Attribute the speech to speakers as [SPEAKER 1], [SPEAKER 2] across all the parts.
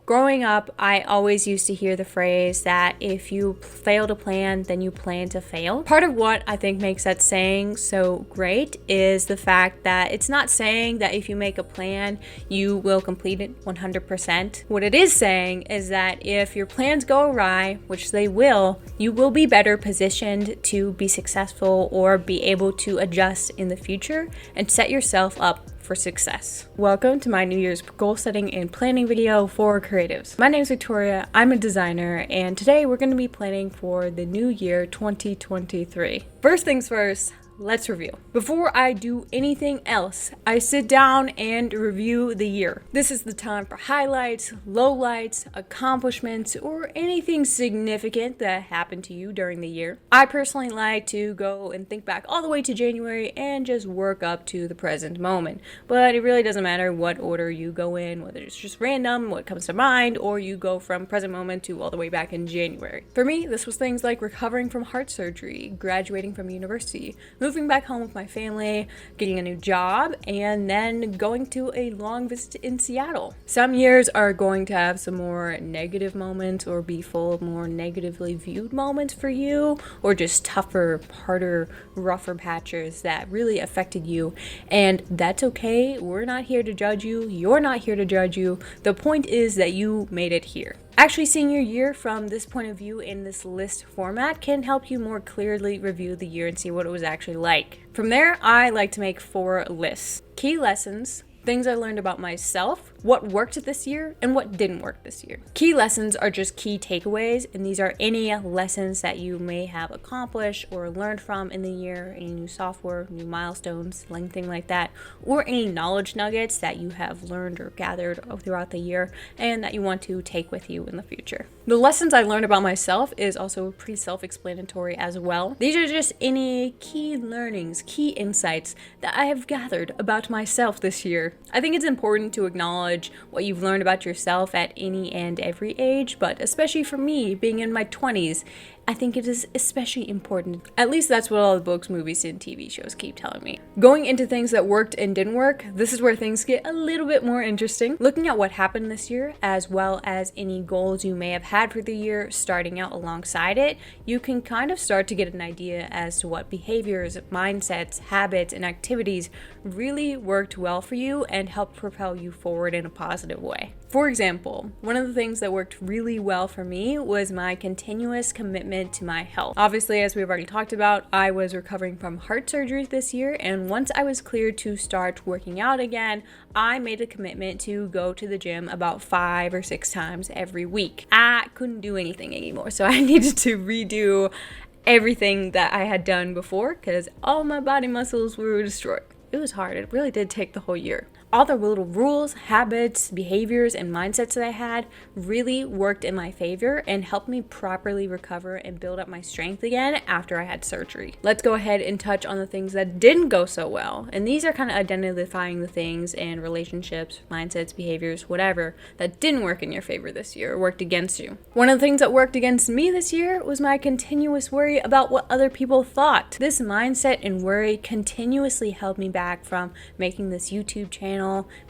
[SPEAKER 1] Growing up, I always used to hear the phrase that if you fail to plan, then you plan to fail. Part of what I think makes that saying so great is the fact that it's not saying that if you make a plan, you will complete it 100%. What it is saying is that if your plans go awry, which they will, you will be better positioned to be successful or be able to adjust in the future and set yourself up for success. Welcome to my New Year's goal setting and planning video for creatives. My name is Victoria, I'm a designer, and today we're going to be planning for the new year 2023. First things first, let's review. Before I do anything else, I sit down and review the year. This is the time for highlights, lowlights, accomplishments, or anything significant that happened to you during the year. I personally like to go and think back all the way to January and just work up to the present moment. But it really doesn't matter what order you go in, whether it's just random, what comes to mind, or you go from present moment to all the way back in January. For me, this was things like recovering from heart surgery, graduating from university, moving back home with my family, getting a new job, and then going to a long visit in Seattle. Some years are going to have some more negative moments or be full of more negatively viewed moments for you, or just tougher, harder, rougher patches that really affected you. And that's okay. We're not here to judge you. You're not here to judge you. The point is that you made it here. Actually seeing your year from this point of view in this list format can help you more clearly review the year and see what it was actually like. From there, I like to make 4 lists. Key lessons, things I learned about myself, what worked this year, and what didn't work this year. Key lessons are just key takeaways, and these are any lessons that you may have accomplished or learned from in the year, any new software, new milestones, anything like that, or any knowledge nuggets that you have learned or gathered throughout the year and that you want to take with you in the future. The lessons I learned about myself is also pretty self-explanatory as well. These are just any key learnings, key insights that I have gathered about myself this year. I think it's important to acknowledge what you've learned about yourself at any and every age, but especially for me, being in my 20s, I think it is especially important. At least that's what all the books, movies, and TV shows keep telling me. Going into things that worked and didn't work, this is where things get a little bit more interesting. Looking at what happened this year, as well as any goals you may have had for the year starting out alongside it, you can kind of start to get an idea as to what behaviors, mindsets, habits, and activities really worked well for you and helped propel you forward in a positive way. For example, one of the things that worked really well for me was my continuous commitment to my health. Obviously, as we've already talked about, I was recovering from heart surgery this year, and once I was cleared to start working out again, I made a commitment to go to the gym about 5 or 6 times every week. I couldn't do anything anymore, so I needed to redo everything that I had done before because all my body muscles were destroyed. It was hard. It really did take the whole year. All the little rules, habits, behaviors, and mindsets that I had really worked in my favor and helped me properly recover and build up my strength again after I had surgery. Let's go ahead and touch on the things that didn't go so well. And these are kind of identifying the things and relationships, mindsets, behaviors, whatever, that didn't work in your favor this year or worked against you. One of the things that worked against me this year was my continuous worry about what other people thought. This mindset and worry continuously held me back from making this YouTube channel,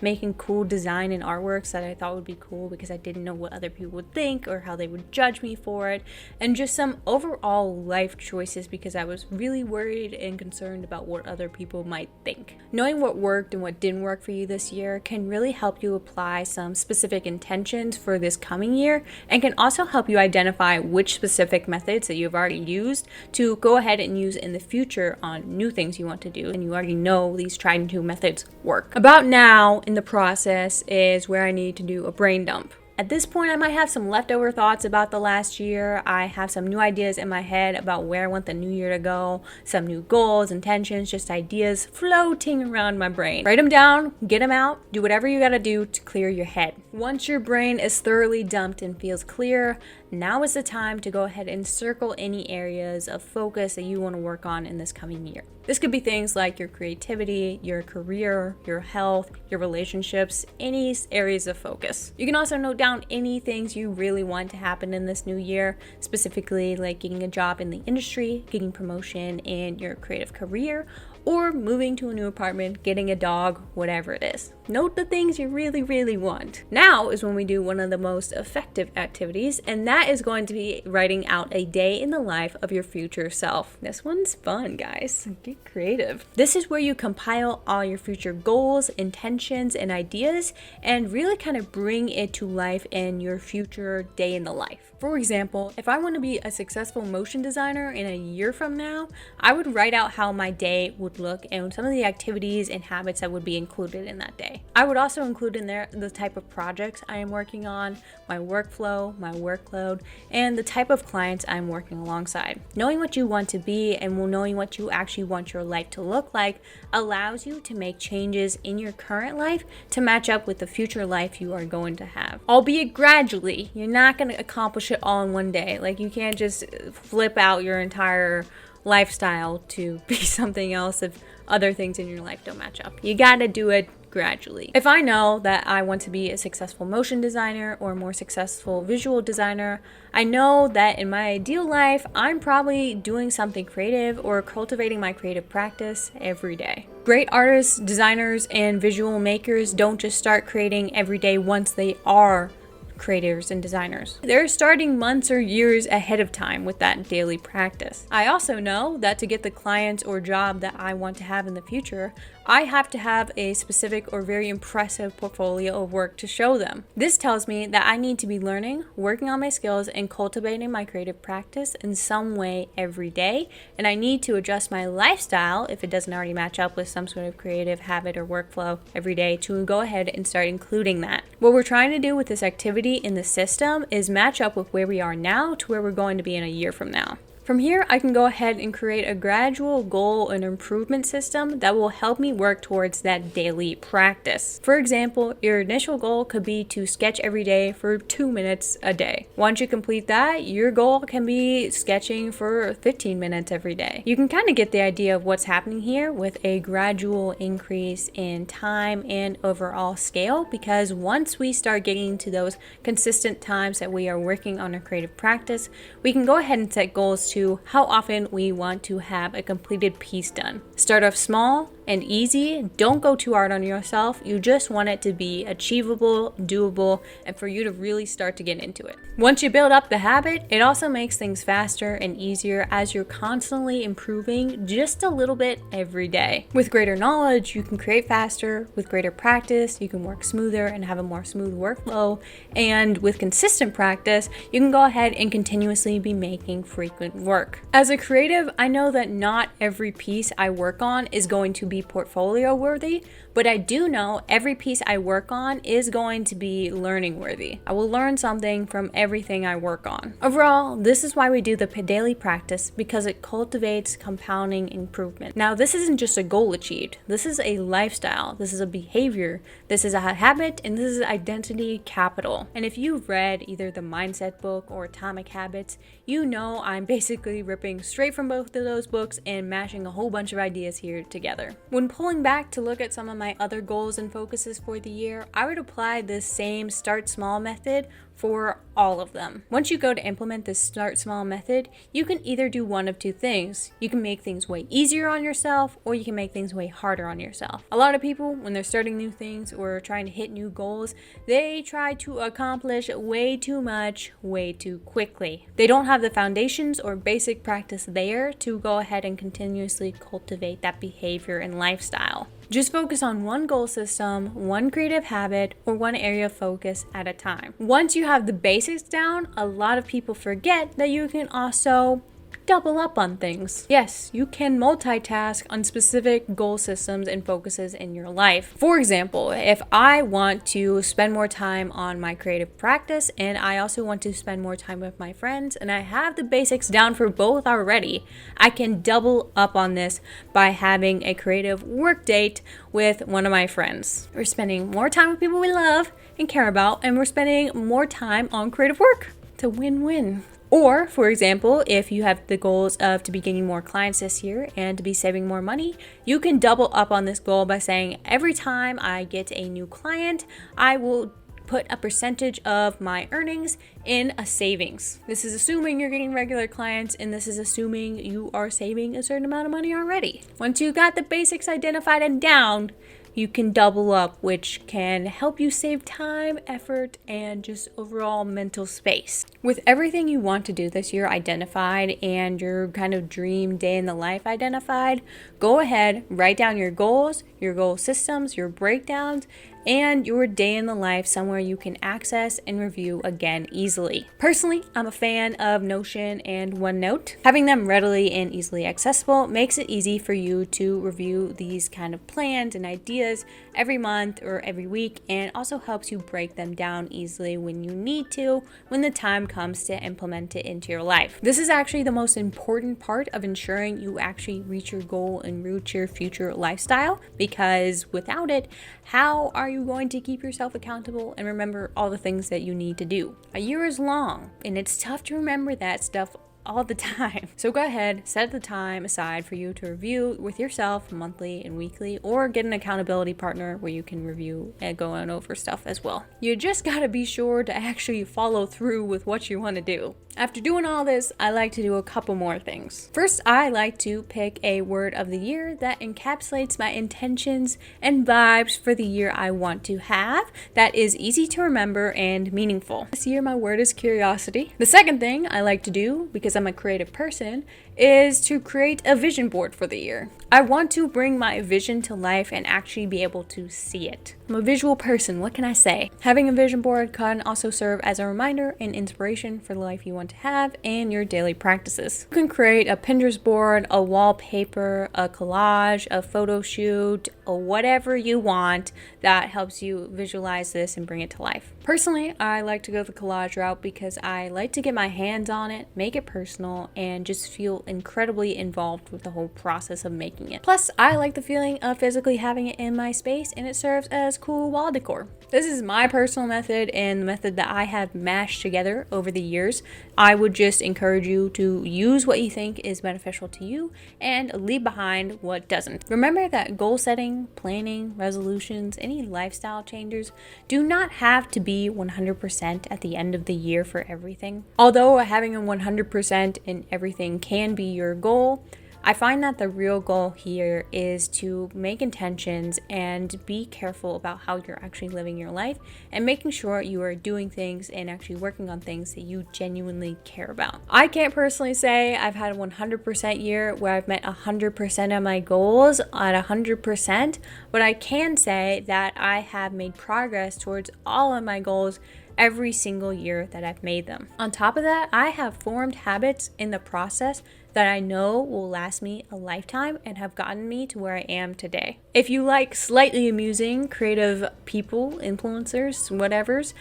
[SPEAKER 1] making cool design and artworks that I thought would be cool because I didn't know what other people would think or how they would judge me for it, and just some overall life choices because I was really worried and concerned about what other people might think. Knowing what worked and what didn't work for you this year can really help you apply some specific intentions for this coming year and can also help you identify which specific methods that you've already used to go ahead and use in the future on new things you want to do and you already know these tried and true methods work. About now in the process is where I need to do a brain dump. At this point, I might have some leftover thoughts about the last year. I have some new ideas in my head about where I want the new year to go, some new goals, intentions, just ideas floating around my brain. Write them down, get them out, do whatever you gotta do to clear your head. Once your brain is thoroughly dumped and feels clear, now is the time to go ahead and circle any areas of focus that you want to work on in this coming year. This could be things like your creativity, your career, your health, your relationships, any areas of focus. You can also note down any things you really want to happen in this new year, specifically like getting a job in the industry, getting promotion in your creative career, or moving to a new apartment, getting a dog, whatever it is. Note the things you really, really want. Now is when we do one of the most effective activities, and that is going to be writing out a day in the life of your future self. This one's fun, guys. Get creative. This is where you compile all your future goals, intentions, and ideas, and really kind of bring it to life in your future day in the life. For example, if I want to be a successful motion designer in a year from now, I would write out how my day would look and some of the activities and habits that would be included in that day. I would also include in there the type of projects I am working on, my workflow, my workload, and the type of clients I'm working alongside. Knowing what you want to be and knowing what you actually want your life to look like allows you to make changes in your current life to match up with the future life you are going to have. Albeit gradually, you're not going to accomplish it all in one day. Like, you can't just flip out your entire lifestyle to be something else if other things in your life don't match up. You got to do it gradually. If I know that I want to be a successful motion designer or a more successful visual designer, I know that in my ideal life, I'm probably doing something creative or cultivating my creative practice every day. Great artists, designers, and visual makers don't just start creating every day once they are creators and designers. They're starting months or years ahead of time with that daily practice. I also know that to get the clients or job that I want to have in the future, I have to have a specific or very impressive portfolio of work to show them. This tells me that I need to be learning, working on my skills, and cultivating my creative practice in some way every day, and I need to adjust my lifestyle if it doesn't already match up with some sort of creative habit or workflow every day to go ahead and start including that. What we're trying to do with this activity in the system is match up with where we are now to where we're going to be in a year from now. From here, I can go ahead and create a gradual goal and improvement system that will help me work towards that daily practice. For example, your initial goal could be to sketch every day for 2 minutes a day. Once you complete that, your goal can be sketching for 15 minutes every day. You can kind of get the idea of what's happening here with a gradual increase in time and overall scale, because once we start getting to those consistent times that we are working on a creative practice, we can go ahead and set goals to how often we want to have a completed piece done. Start off small and easy. Don't go too hard on yourself. You just want it to be achievable, doable, and for you to really start to get into it. Once you build up the habit, it also makes things faster and easier as you're constantly improving just a little bit every day. With greater knowledge, you can create faster. With greater practice, you can work smoother and have a more smooth workflow. And with consistent practice, you can go ahead and continuously be making frequent work. As a creative, I know that not every piece I work on is going to be portfolio worthy, but I do know every piece I work on is going to be learning worthy. I will learn something from everything I work on. Overall, this is why we do the daily practice, because it cultivates compounding improvement. Now, this isn't just a goal achieved. This is a lifestyle. This is a behavior. This is a habit, and this is identity capital. And if you've read either the Mindset book or Atomic Habits, you know I'm basically ripping straight from both of those books and mashing a whole bunch of ideas here together. When pulling back to look at some of my other goals and focuses for the year, I would apply this same start small method for all of them. Once you go to implement this start small method, you can either do one of two things. You can make things way easier on yourself, or you can make things way harder on yourself. A lot of people, when they're starting new things or trying to hit new goals, they try to accomplish way too much, way too quickly. They don't have the foundations or basic practice there to go ahead and continuously cultivate that behavior and lifestyle. Just focus on one goal system, one creative habit, or one area of focus at a time. Once you have the basics down, a lot of people forget that you can also double up on things. Yes, you can multitask on specific goal systems and focuses in your life. For example, if I want to spend more time on my creative practice and I also want to spend more time with my friends and I have the basics down for both already, I can double up on this by having a creative work date with one of my friends. We're spending more time with people we love and care about, and we're spending more time on creative work. It's a win-win. Or, for example, if you have the goals of to be getting more clients this year and to be saving more money, you can double up on this goal by saying every time I get a new client, I will put a percentage of my earnings in a savings. This is assuming you're getting regular clients, and this is assuming you are saving a certain amount of money already. Once you got the basics identified and down, you can double up, which can help you save time, effort, and just overall mental space. With everything you want to do this year identified and your kind of dream day in the life identified, go ahead, write down your goals, your goal systems, your breakdowns, and your day in the life somewhere you can access and review again easily. Personally, I'm a fan of Notion and OneNote. Having them readily and easily accessible makes it easy for you to review these kind of plans and ideas every month or every week, and also helps you break them down easily when you need to, when the time comes to implement it into your life. This is actually the most important part of ensuring you actually reach your goal and reach your future lifestyle, because without it, how are you going to keep yourself accountable and remember all the things that you need to do? A year is long, and it's tough to remember that stuff all the time. So go ahead, set the time aside for you to review with yourself monthly and weekly, or get an accountability partner where you can review and go on over stuff as well. You just gotta be sure to actually follow through with what you want to do. After doing all this, I like to do a couple more things. First, I like to pick a word of the year that encapsulates my intentions and vibes for the year I want to have, that is easy to remember and meaningful. This year, my word is curiosity. The second thing I like to do, because I'm a creative person, is to create a vision board for the year. I want to bring my vision to life and actually be able to see it. I'm a visual person, what can I say? Having a vision board can also serve as a reminder and inspiration for the life you want to have and your daily practices. You can create a Pinterest board, a wallpaper, a collage, a photo shoot, or whatever you want that helps you visualize this and bring it to life. Personally, I like to go the collage route because I like to get my hands on it, make it personal, and just feel incredibly involved with the whole process of making it. Plus, I like the feeling of physically having it in my space, and it serves as cool wall decor. This is my personal method and the method that I have mashed together over the years. I would just encourage you to use what you think is beneficial to you and leave behind what doesn't. Remember that goal setting, planning, resolutions, any lifestyle changes do not have to be 100% at the end of the year for everything. Although having a 100% in everything can be your goal, I find that the real goal here is to make intentions and be careful about how you're actually living your life and making sure you are doing things and actually working on things that you genuinely care about. I can't personally say I've had a 100% year where I've met 100% of my goals at 100%, but I can say that I have made progress towards all of my goals every single year that I've made them. On top of that, I have formed habits in the process that I know will last me a lifetime and have gotten me to where I am today. If you like slightly amusing, creative people, influencers, whatevers,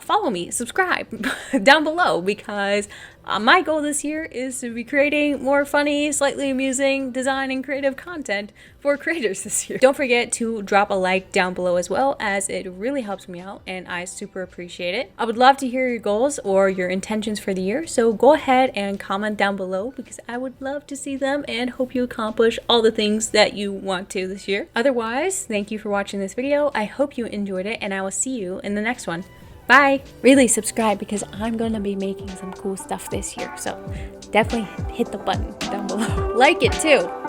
[SPEAKER 1] follow me, subscribe down below, because my goal this year is to be creating more funny, slightly amusing, design and creative content for creators this year. Don't forget to drop a like down below as well, as it really helps me out and I super appreciate it. I would love to hear your goals or your intentions for the year, so go ahead and comment down below, because I would love to see them and hope you accomplish all the things that you want to this year. Otherwise, thank you for watching this video. I hope you enjoyed it, and I will see you in the next one. Bye! Really subscribe, because I'm going to be making some cool stuff this year, so definitely hit the button down below. Like it too!